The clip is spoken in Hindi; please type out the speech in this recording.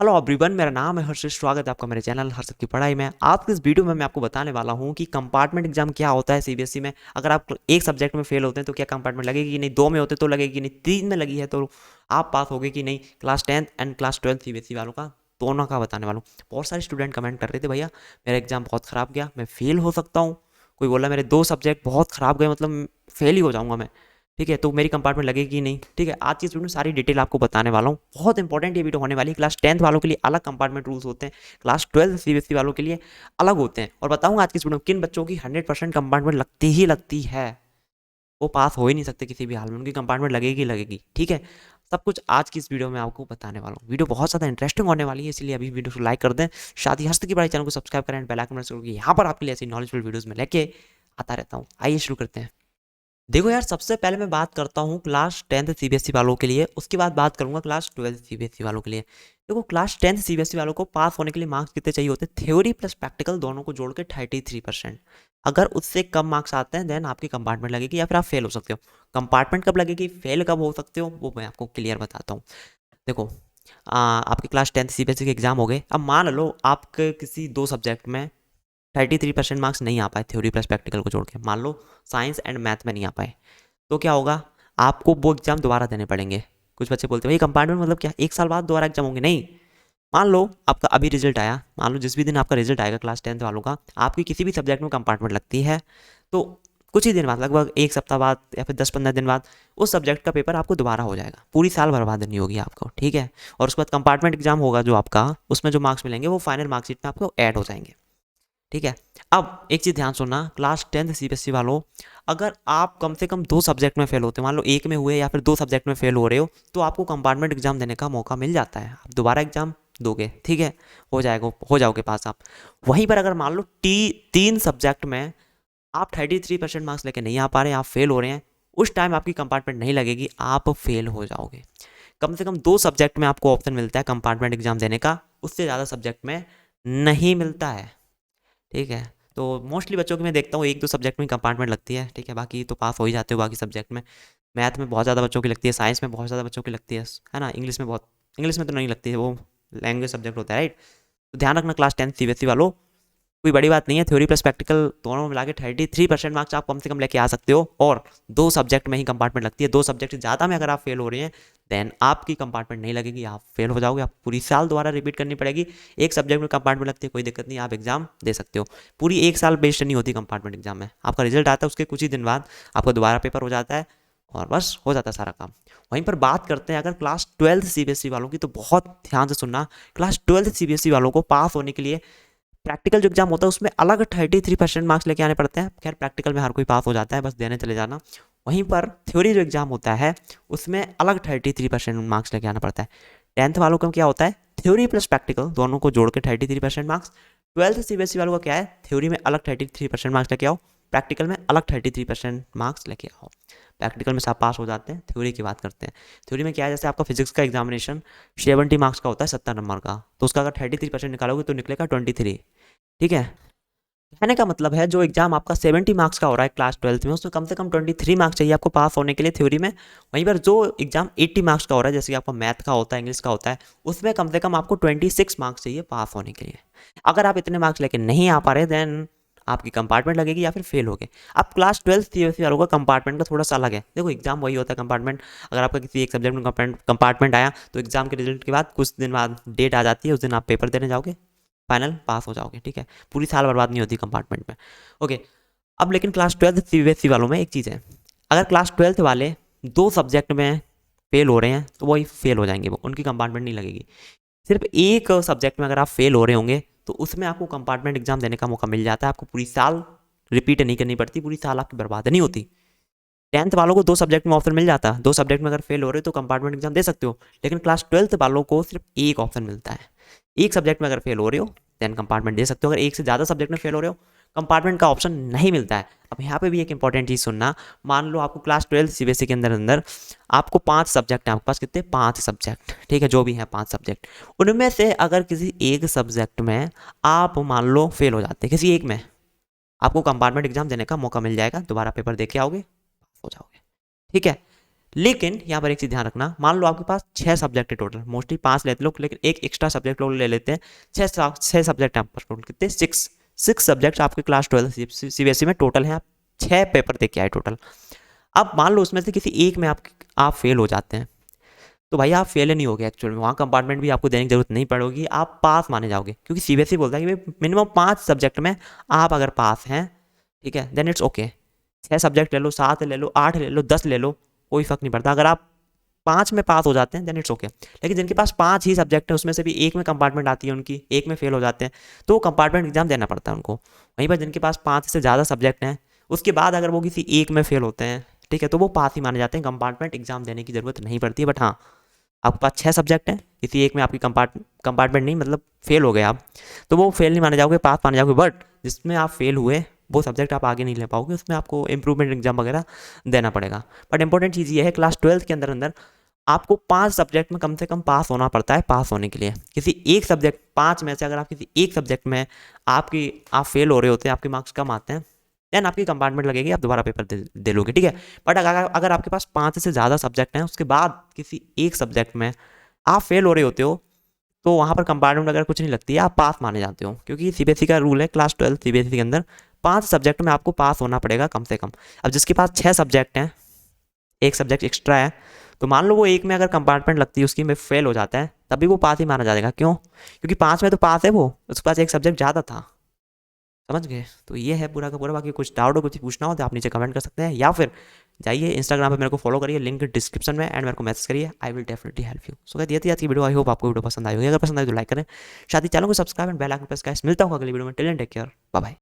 हेलो एवरीवन, मेरा नाम है हर्षित। स्वागत है आपका मेरे चैनल हर्षित की पढ़ाई में। आज की इस वीडियो में मैं आपको बताने वाला हूं कि कंपार्टमेंट एग्जाम क्या होता है सीबीएसई में। अगर आप एक सब्जेक्ट में फेल होते हैं तो क्या कंपार्टमेंट लगेगी कि नहीं, दो में होते तो लगेगी कि नहीं, तीन में लगी है तो आप पास होगे कि नहीं। Class 10th and class 12 CBSE वालों का दोनों का बताने वाला हूँ। बहुत सारे स्टूडेंट कमेंट कर रहे थे, भैया मेरा एग्जाम बहुत ख़राब गया, मैं फेल हो सकता हूँ। कोई बोला मेरे दो सब्जेक्ट बहुत ख़राब गए, मतलब फेल ही हो जाऊँगा मैं। ठीक है, तो मेरी कंपार्टमेंट लगेगी कि नहीं। ठीक है, आज की वीडियो में सारी डिटेल आपको बताने वाला हूँ। बहुत इंपॉर्टेंट ये वीडियो होने वाली है। क्लास 10th वालों के लिए अलग कंपार्टमेंट रूल्स होते हैं, क्लास 12 सीबीएसई वालों के लिए अलग होते हैं। और बताऊंगा आज की वीडियो में किन बच्चों की 100% कंपार्टमेंट लगती ही लगती है, वो पास हो ही नहीं सकते किसी भी हाल में, उनकी कंपार्टमेंट लगेगी लगेगी। ठीक है, सब कुछ आज की इस वीडियो में आपको बताने वाला हूँ। वीडियो बहुत ज़्यादा इंटरेस्टिंग होने वाली है, इसलिए अभी वीडियो को लाइक कर दें, साथ ही हस्त की पढ़ाई चैनल को सब्सक्राइब करें, बेल आइकन प्रेस करें। यहाँ पर आपके लिए ऐसी नॉलेजफुल वीडियोस में लेके आता रहता हूँ। आइए शुरू करते हैं। देखो यार, सबसे पहले मैं बात करता हूँ क्लास 10th सीबीएसई वालों के लिए, उसके बाद बात करूंगा क्लास 12th सीबीएसई वालों के लिए। देखो, क्लास 10th सीबीएसई वालों को पास होने के लिए मार्क्स कितने चाहिए होते हैं? थ्योरी प्लस प्रैक्टिकल दोनों को जोड़ के 33%। अगर उससे कम मार्क्स आते हैं देन आपकी कंपार्टमेंट लगेगी या फिर आप फेल हो सकते हो। कंपार्टमेंट कब लगेगी, फेल कब हो सकते हो, वो मैं आपको क्लियर बताता हूँ। देखो, आपके क्लास 10th सीबीएसई के एग्जाम हो गए। अब मान लो आपके किसी दो सब्जेक्ट में 33% मार्क्स नहीं आ पाए, थ्योरी प्लस प्रैक्टिकल को जोड़ के। मान लो साइंस एंड मैथ में नहीं आ पाए, तो क्या होगा? आपको वो एग्जाम दोबारा देने पड़ेंगे। कुछ बच्चे बोलते हैं भाई कंपार्टमेंट मतलब क्या, एक साल बाद दोबारा एग्जाम होंगे? नहीं। मान लो आपका अभी रिजल्ट आया, मान लो जिस भी दिन आपका रिजल्ट आएगा क्लास 10th वालों का, आपकी किसी भी सब्जेक्ट में कंपार्टमेंट लगती है, तो कुछ ही दिन बाद, लगभग एक सप्ताह बाद या फिर 10-15 दिन बाद, उस सब्जेक्ट का पेपर आपको दोबारा हो जाएगा। पूरी साल बर्बाद नहीं होगी आपको। ठीक है, और उसके बाद कंपार्टमेंट एग्जाम होगा जो आपका, उसमें जो मार्क्स मिलेंगे वो फाइनल मार्कशीट में आपको ऐड हो जाएंगे। ठीक है, अब एक चीज़ ध्यान सुनना, क्लास 10th सीबीएसई वालों, अगर आप कम से कम दो सब्जेक्ट में फेल होते हो, मान लो एक में हुए या फिर दो सब्जेक्ट में फेल हो रहे हो, तो आपको कंपार्टमेंट एग्जाम देने का मौका मिल जाता है। आप दोबारा एग्जाम दोगे, ठीक है, हो जाएगा, हो जाओगे पास आप। वहीं पर अगर मान लो तीन सब्जेक्ट में आप 33% मार्क्स लेके नहीं आ पा रहे हैं, आप फेल हो रहे हैं, उस टाइम आपकी कंपार्टमेंट नहीं लगेगी, आप फेल हो जाओगे। कम से कम दो सब्जेक्ट में आपको ऑप्शन मिलता है कंपार्टमेंट एग्जाम देने का, उससे ज़्यादा सब्जेक्ट में नहीं मिलता है। ठीक है, तो मोस्टली बच्चों की मैं देखता हूँ एक दो सब्जेक्ट में कंपार्टमेंट लगती है। ठीक है, बाकी तो पास हो ही जाते हो बाकी सब्जेक्ट में। मैथ में बहुत ज़्यादा बच्चों की लगती है, साइंस में बहुत ज़्यादा बच्चों की लगती है ना। इंग्लिश में बहुत, इंग्लिश में तो नहीं लगती है, वो लैंग्वेज सब्जेक्ट होता है, राइट। तो ध्यान रखना क्लास 10th सीबीएसई वालों, कोई बड़ी बात नहीं है। थ्योरी प्लस प्रैक्टिकल दोनों मिला के 33% मार्क्स आप कम से कम लेके आ सकते हो, और दो सब्जेक्ट में ही कंपार्टमेंट लगती है। दो सब्जेक्ट ज़्यादा में अगर आप फेल हो रहे हैं, देन आपकी कंपार्टमेंट नहीं लगेगी, आप फेल हो जाओगे, आप पूरी साल दोबारा रिपीट करनी पड़ेगी। एक सब्जेक्ट में कंपार्टमेंट लगती है, कोई दिक्कत नहीं, आप एग्जाम दे सकते हो। पूरी एक साल वेस्ट नहीं होती कंपार्टमेंट एग्जाम में। आपका रिजल्ट आता है, उसके कुछ ही दिन बाद आपका दोबारा पेपर हो जाता है, और बस हो जाता है सारा काम। वहीं पर बात करते हैं अगर क्लास 12th सीबीएसई वालों की, तो बहुत ध्यान से सुनना। क्लास 12th सीबीएसई वालों को पास होने के लिए प्रैक्टिकल जो एग्जाम होता है उसमें अलग 33% मार्क्स लेके आने पड़ते हैं। खैर, प्रैक्टिकल में हर कोई पास हो जाता है, बस देने चले जाना। वहीं पर थ्योरी जो एग्जाम होता है उसमें अलग 33% मार्क्स लेके आना पड़ता है। 10th वालों का क्या होता है, थ्योरी प्लस प्रैक्टिकल दोनों को जोड़ के 33% मार्क्स। 12th सीबीएसई वालों का क्या है, थ्योरी में अलग 33% मार्क्स लेके आओ, प्रैक्टिकल में अलग 33% मार्क्स लेके आओ। प्रैक्टिकल में सब पास हो जाते हैं, थ्योरी की बात करते हैं। थ्योरी में क्या है, जैसे आपका फिजिक्स का एग्जामिनेशन 70 मार्क्स का होता है, 70 नंबर का, तो उसका अगर 33% निकालोगे तो निकलेगा 23। ठीक है, कहने का मतलब है जो एग्जाम आपका 70 मार्क्स का हो रहा है क्लास 12th में, उसमें कम से कम 23 मार्क्स चाहिए आपको पास होने के लिए थ्योरी में। वहीं पर जो एग्जाम 80 मार्क्स का हो रहा है, जैसे कि आपका मैथ का होता है, इंग्लिश का होता है, उसमें कम से कम आपको 26 मार्क्स चाहिए पास होने के लिए। अगर आप इतने मार्क्स लेके नहीं आ पा रहे, देन आपकी कंपार्टमेंट लगेगी या फिर फेल हो गए। अब क्लास 12th सीबीएसई वालों का कंपार्टमेंट का थोड़ा सा अलग है। देखो, एग्जाम वही होता है कंपार्टमेंट। अगर आपका किसी एक सब्जेक्ट में कंपार्टमेंट आया, तो एग्जाम के रिजल्ट के बाद कुछ दिन बाद डेट आ जाती है, उस दिन आप पेपर देने जाओगे, फाइनल पास हो जाओगे। ठीक है, पूरी साल बर्बाद नहीं होती कंपार्टमेंट में। ओके, अब लेकिन क्लास 12th सीबीएसई वालों में एक चीज़ है, अगर क्लास 12th वाले दो सब्जेक्ट में फेल हो रहे हैं तो वही फेल हो जाएंगे, वो उनकी कंपार्टमेंट नहीं लगेगी। सिर्फ एक सब्जेक्ट में अगर आप फेल हो रहे होंगे तो उसमें आपको कंपार्टमेंट एग्जाम देने का मौका मिल जाता है, आपको पूरी साल रिपीट नहीं करनी पड़ती, पूरी साल आपकी बर्बाद नहीं होती। 10th वालों को दो सब्जेक्ट में ऑप्शन मिल जाता है, दो सब्जेक्ट में अगर फेल हो रहे हो तो कंपार्टमेंट एग्जाम दे सकते हो। लेकिन क्लास 12th वालों को सिर्फ एक ऑप्शन मिलता है, एक सब्जेक्ट में अगर फेल हो रहे हो देन कंपार्टमेंट दे सकते हो। अगर एक से ज़्यादा सब्जेक्ट में फेल हो रहे हो, कंपार्टमेंट का ऑप्शन नहीं मिलता है। अब यहाँ पे भी एक इंपॉर्टेंट चीज़ सुनना, मान लो आपको क्लास 12 सीबीएसई के अंदर अंदर आपको 5 सब्जेक्ट हैं, आपके पास कितने, 5 सब्जेक्ट, ठीक है, जो भी हैं 5 सब्जेक्ट, उनमें से अगर किसी एक सब्जेक्ट में आप मान लो फेल हो जाते हैं, किसी एक में, आपको कंपार्टमेंट एग्जाम देने का मौका मिल जाएगा, दोबारा पेपर दे के आओगे, पास हो जाओगे। ठीक है, लेकिन यहाँ पर एक चीज़ ध्यान रखना, मान लो आपके पास 6 सब्जेक्ट है टोटल, मोस्टली 5 लेते लोग, लेकिन एक एक्स्ट्रा सब्जेक्ट लोग ले लेते हैं। 6 सब्जेक्ट हैं आपके पास टोटल, कितने, 6 सब्जेक्ट आपके क्लास 12 सीबीएसई में टोटल हैं। आप 6 पेपर दे के आए टोटल। अब मान लो उसमें से किसी एक में आप फेल हो जाते हैं, तो भाई आप फेल नहीं हो गए एक्चुअल में, वहाँ कंपार्टमेंट भी आपको देने की जरूरत नहीं पड़ेगी, आप पास माने जाओगे, क्योंकि सीबीएसई बोलता है कि मिनिमम 5 सब्जेक्ट में आप अगर पास हैं, ठीक है, देन इट्स ओके। 6 सब्जेक्ट ले लो, 7 ले लो, 8 ले लो, 10 ले लो, कोई फर्क नहीं पड़ता। अगर आप 5 में पास हो जाते हैं देन इट्स ओके। लेकिन जिनके पास 5 ही सब्जेक्ट है, उसमें से भी एक में कंपार्टमेंट आती है उनकी, एक में फेल हो जाते हैं, तो कंपार्टमेंट एग्जाम देना पड़ता है उनको। वहीं पर जिनके पास 5 से ज़्यादा सब्जेक्ट हैं, उसके बाद अगर वो किसी एक में फेल होते हैं, ठीक है, तो वो पास ही माने जाते हैं, कंपार्टमेंट एग्जाम देने की जरूरत नहीं पड़ती है। बट हाँ, आपके पास 6 सब्जेक्ट हैं, किसी एक में आपकी कंपार्टमेंट नहीं, मतलब फेल हो गए आप, तो वो फेल नहीं माने जाओगे, पास माने जाओगे। बट जिसमें आप फेल हुए वो सब्जेक्ट आप आगे नहीं ले पाओगे, उसमें आपको इंप्रूवमेंट एग्जाम वगैरह देना पड़ेगा। बट इंपॉर्टेंट चीज़ ये है, क्लास 12 के अंदर अंदर आपको 5 सब्जेक्ट में कम से कम पास होना पड़ता है। पास होने के लिए किसी एक सब्जेक्ट, 5 में से अगर आप किसी एक सब्जेक्ट में आप फेल हो रहे होते हैं, आपके मार्क्स कम आते हैं, देन आपकी कंपार्टमेंट लगेगी, आप दोबारा पेपर दे लोगे, ठीक है। बट अगर आपके पास 5 से ज़्यादा सब्जेक्ट हैं, उसके बाद किसी एक सब्जेक्ट में आप फेल हो रहे होते हो, तो वहाँ पर कंपार्टमेंट अगर कुछ नहीं लगती है, आप पास माने जाते हो, क्योंकि सीबीएसई का रूल है क्लास 12 सीबीएसई के अंदर 5 सब्जेक्ट में आपको पास होना पड़ेगा कम से कम। अब जिसके पास 6 सब्जेक्ट हैं, एक सब्जेक्ट एक्स्ट्रा है, तो मान लो वो एक में अगर कंपार्टमेंट लगती है उसकी में फेल हो जाता है, तभी वो पास ही माना जाएगा। क्यों? क्योंकि 5 में तो पास है वो, उसके पास एक सब्जेक्ट ज़्यादा था। समझ गए? तो ये है पूरा का पूरा। बाकी कुछ डाउट हो, कुछ पूछना हो तो आप नीचे कमेंट कर सकते हैं, या फिर जाइए इंस्टाग्राम पे मेरे को फॉलो करिए, लिंक डिस्क्रिप्शन में, एंड मेरे को मैसेज करिए, I will definitely help you. So कहती है आज की वीडियो, आई होप आपको वीडियो पसंद आई होगी। अगर पसंद आई तो लाइक करें, साथ ही चैनल को subscribe and bell icon press करें। मिलता हूँ अगली वीडियो में। Till then take care, bye bye.